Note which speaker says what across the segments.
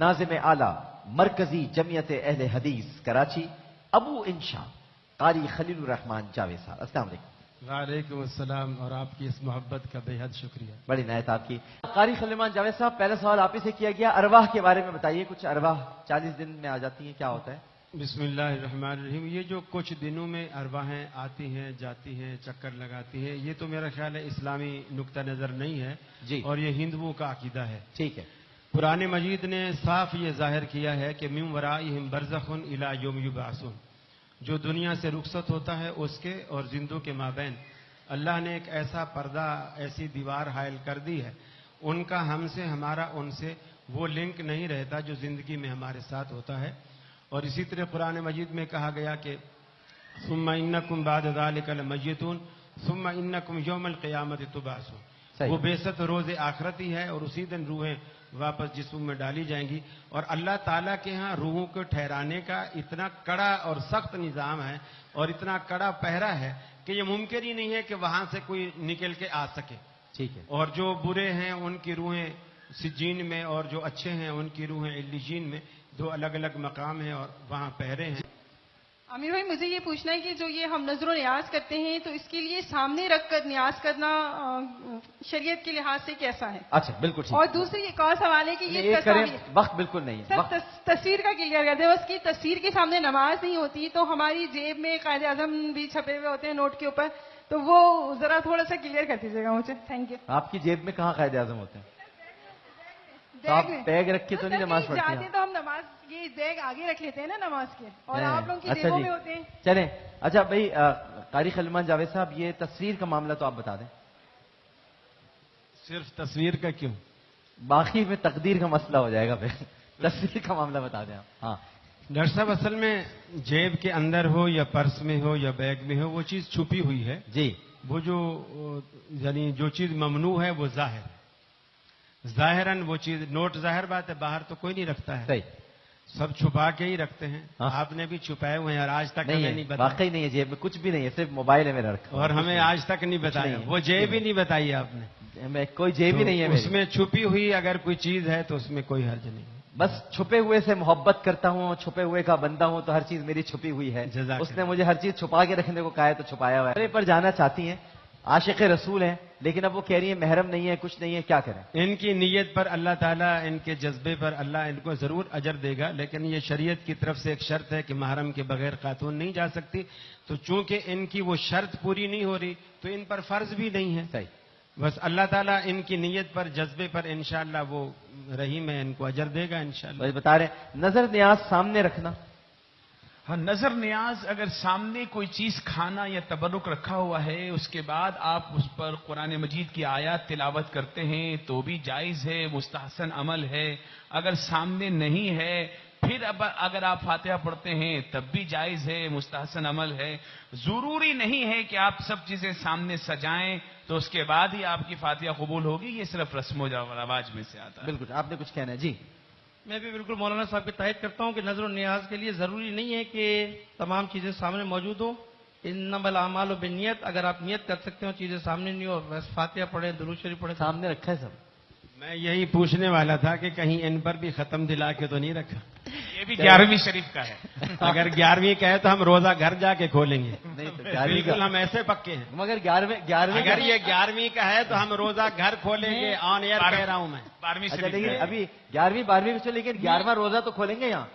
Speaker 1: ناظم اعلیٰ مرکزی جمعیت اہل حدیث کراچی ابو انشا قاری خلیل الرحمان جاوید صاحب، السلام علیکم۔
Speaker 2: وعلیکم السلام، اور آپ کی اس محبت کا بے حد شکریہ۔
Speaker 1: بڑی عنایت آپ کی۔ قاری خلیل الرحمان جاوید صاحب، پہلا سوال آپ ہی سے کیا گیا، ارواح کے بارے میں بتائیے کچھ۔ ارواح 40 دن میں آ جاتی ہیں، کیا ہوتا ہے؟
Speaker 2: بسم اللہ الرحمن الرحیم۔ یہ جو کچھ دنوں میں ارواحیں آتی ہیں جاتی ہیں چکر لگاتی ہیں، یہ تو میرا خیال ہے اسلامی نقطہ نظر نہیں ہے
Speaker 1: جی،
Speaker 2: اور یہ ہندوؤں کا عقیدہ ہے۔
Speaker 1: ٹھیک ہے۔
Speaker 2: قرآن مجید نے صاف یہ ظاہر کیا ہے کہ من ورائہم برزخ الی یوم یبعثون، جو دنیا سے رخصت ہوتا ہے اس کے اور زندوں کے مابین اللہ نے ایک ایسا پردہ، ایسی دیوار حائل کر دی ہے، ان کا ہم سے، ہمارا ان سے وہ لنک نہیں رہتا جو زندگی میں ہمارے ساتھ ہوتا ہے۔ اور اسی طرح قرآن مجید میں کہا گیا کہ ثم انکم بعد ذلک لمیتون ثم انکم یوم القیامت تبعثون، وہ بے شک روز آخرتی ہے اور اسی دن روحیں واپس جسم میں ڈالی جائیں گی۔ اور اللہ تعالیٰ کے ہاں روحوں کو ٹھہرانے کا اتنا کڑا اور سخت نظام ہے اور اتنا کڑا پہرا ہے کہ یہ ممکن ہی نہیں ہے کہ وہاں سے کوئی نکل کے آ سکے۔
Speaker 1: ٹھیک ہے۔
Speaker 2: اور جو برے ہیں ان کی روحیں سجین میں اور جو اچھے ہیں ان کی روحیں علیجین میں، دو الگ الگ مقام ہیں اور وہاں پہرے ہیں۔
Speaker 3: عامر بھائی، مجھے یہ پوچھنا ہے کہ جو یہ ہم نظر و نیاز کرتے ہیں تو اس کے لیے سامنے رکھ کر نیاز کرنا شریعت کے لحاظ سے کیسا ہے؟
Speaker 1: اچھا، بالکل ٹھیک۔
Speaker 3: اور دوسری ایک اور سوال ہے کہ یہ
Speaker 1: کریں، وقت بالکل نہیں ہے۔
Speaker 3: سر تصویر کا کلیئر کر دیں، اس کی تصویر کے سامنے نماز نہیں ہوتی تو ہماری جیب میں قائد اعظم بھی چھپے ہوئے ہوتے ہیں نوٹ کے اوپر، تو وہ ذرا تھوڑا سا کلیئر کر دیجیے گا مجھے، تھینک یو۔
Speaker 1: آپ کی جیب میں کہاں قائد اعظم ہوتے ہیں؟ تو آپ بیگ رکھ کے تو نہیں نماز پڑھتے ہیں؟
Speaker 3: تو ہم نماز یہ بیگ آگے رکھ لیتے ہیں نا نماز کے، اور آپ لوگ کی جیبوں میں ہوتے ہیں۔
Speaker 1: چلیں، اچھا بھائی قاری خلیل الرحمان جاوید صاحب، یہ تصویر کا معاملہ تو آپ بتا دیں۔
Speaker 2: صرف تصویر کا کیوں؟
Speaker 1: باقی میں تقدیر کا مسئلہ ہو جائے گا، پھر تصویر کا معاملہ بتا دیں آپ۔ ہاں
Speaker 2: ڈاکٹر صاحب، اصل میں جیب کے اندر ہو یا پرس میں ہو یا بیگ میں ہو، وہ چیز چھپی ہوئی ہے
Speaker 1: جی،
Speaker 2: وہ جو یعنی جو چیز ممنوع ہے وہ ظاہر ہے، ظاہراً وہ چیز نوٹ ظاہر بات ہے، باہر تو کوئی نہیں رکھتا ہے،
Speaker 1: صحیح،
Speaker 2: سب چھپا کے ہی رکھتے ہیں۔ آپ نے بھی چھپائے ہوئے ہیں اور آج تک ہمیں نہیں بتایا،
Speaker 1: واقعی نہیں ہے، جیب میں کچھ بھی نہیں ہے، صرف موبائل ہے میرا رکھا،
Speaker 2: اور ہمیں آج تک نہیں بتایا، وہ جیب ہی نہیں بتائی آپ نے،
Speaker 1: میں کوئی جیب ہی نہیں ہے
Speaker 2: اس میں چھپی ہوئی اگر کوئی چیز ہے تو اس میں کوئی حرج نہیں ہے۔
Speaker 1: بس چھپے ہوئے سے محبت کرتا ہوں، چھپے ہوئے کا بندہ ہوں، تو ہر چیز میری چھپی ہوئی ہے۔ اس نے مجھے ہر چیز چھپا کے رکھنے کو کہا ہے تو چھپایا ہوا ہے۔ پر جانا چاہتی ہیں، عاشق رسول ہیں، لیکن اب وہ کہہ رہی ہیں محرم نہیں ہے، کچھ نہیں ہے، کیا کریں؟
Speaker 2: ان کی نیت پر اللہ تعالیٰ، ان کے جذبے پر اللہ ان کو ضرور اجر دے گا، لیکن یہ شریعت کی طرف سے ایک شرط ہے کہ محرم کے بغیر خاتون نہیں جا سکتی، تو چونکہ ان کی وہ شرط پوری نہیں ہو رہی تو ان پر فرض بھی نہیں ہے۔
Speaker 1: صحیح،
Speaker 2: بس اللہ تعالیٰ ان کی نیت پر، جذبے پر انشاءاللہ وہ رحیم ہے، ان کو اجر دے گا انشاءاللہ۔
Speaker 1: بس بتا رہے ہیں نظر نیاز سامنے رکھنا۔
Speaker 4: ہاں، نظر نیاز اگر سامنے کوئی چیز کھانا یا تبرک رکھا ہوا ہے، اس کے بعد آپ اس پر قرآن مجید کی آیات تلاوت کرتے ہیں تو بھی جائز ہے، مستحسن عمل ہے۔ اگر سامنے نہیں ہے پھر اگر آپ فاتحہ پڑھتے ہیں تب بھی جائز ہے، مستحسن عمل ہے۔ ضروری نہیں ہے کہ آپ سب چیزیں سامنے سجائیں تو اس کے بعد ہی آپ کی فاتحہ قبول ہوگی، یہ صرف رسم و رواج میں سے آتا ہے۔
Speaker 1: بالکل، آپ نے کچھ کہنا ہے؟ جی،
Speaker 5: میں بھی بالکل مولانا صاحب کی تائید کرتا ہوں کہ نظر و نیاز کے لیے ضروری نہیں ہے کہ تمام چیزیں سامنے موجود ہوں۔ انما الاعمال بالنیت، اگر آپ نیت کر سکتے ہو چیزیں سامنے نہیں ہو، بس فاتحہ پڑھیں، درود شریف پڑھیں،
Speaker 1: سامنے رکھا ہے سب۔
Speaker 2: میں یہی پوچھنے والا تھا کہ کہیں ان پر بھی ختم دلا کے تو نہیں رکھا؟
Speaker 4: یہ بھی 11ویں شریف کا ہے۔
Speaker 2: اگر 11ویں کا ہے تو ہم روزہ گھر جا کے کھولیں گے،
Speaker 1: نہیں تو 11ویں
Speaker 2: بالکل ہم ایسے پکے ہیں۔
Speaker 1: مگر 11ویں
Speaker 2: اگر یہ 11ویں کا ہے تو ہم روزہ گھر کھولیں گے، آن ایئر کہہ رہا ہوں میں۔
Speaker 4: 12ویں
Speaker 1: اچھا،
Speaker 4: شریف
Speaker 1: لیکن
Speaker 4: کا ہے۔
Speaker 1: ابھی 11ویں 12ویں میں لیکن 11واں روزہ تو کھولیں گے یہاں،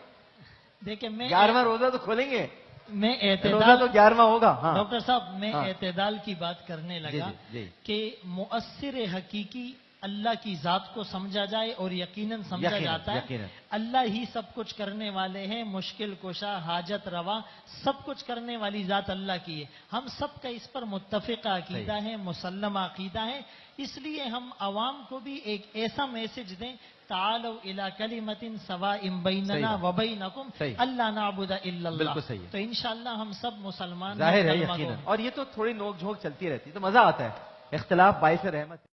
Speaker 6: دیکھیں میں
Speaker 1: 11واں روزہ تو کھولیں گے،
Speaker 6: میں
Speaker 1: روزہ
Speaker 6: اعتدال
Speaker 1: تو 11واں ہوگا۔ ہاں
Speaker 6: ڈاکٹر صاحب، میں
Speaker 1: ہاں۔
Speaker 6: اعتدال کی بات کرنے لگا
Speaker 1: جی۔
Speaker 6: کہ مؤثر حقیقی اللہ کی ذات کو سمجھا جائے اور یقیناً سمجھا جاتا ہے اللہ ہی سب کچھ کرنے والے ہیں، مشکل کشا، حاجت روا، سب کچھ کرنے والی ذات اللہ کی ہے۔ ہم سب کا اس پر متفق عقیدہ ہے، مسلم عقیدہ ہے، اس لیے ہم عوام کو بھی ایک ایسا میسج دیں، تعالوا الی کلمۃ سواء بیننا وبینکم الا نعبد الا اللہ۔
Speaker 1: بالکل صحیح ہے۔
Speaker 6: تو انشاءاللہ ہم سب مسلمان
Speaker 1: ظاہر ہے
Speaker 6: کلمہ
Speaker 1: یقیناً،
Speaker 6: گو۔
Speaker 1: اور یہ تو تھوڑی نوک جھونک چلتی رہتی ہے تو مزہ آتا ہے، اختلاف باعث رحمت ہے۔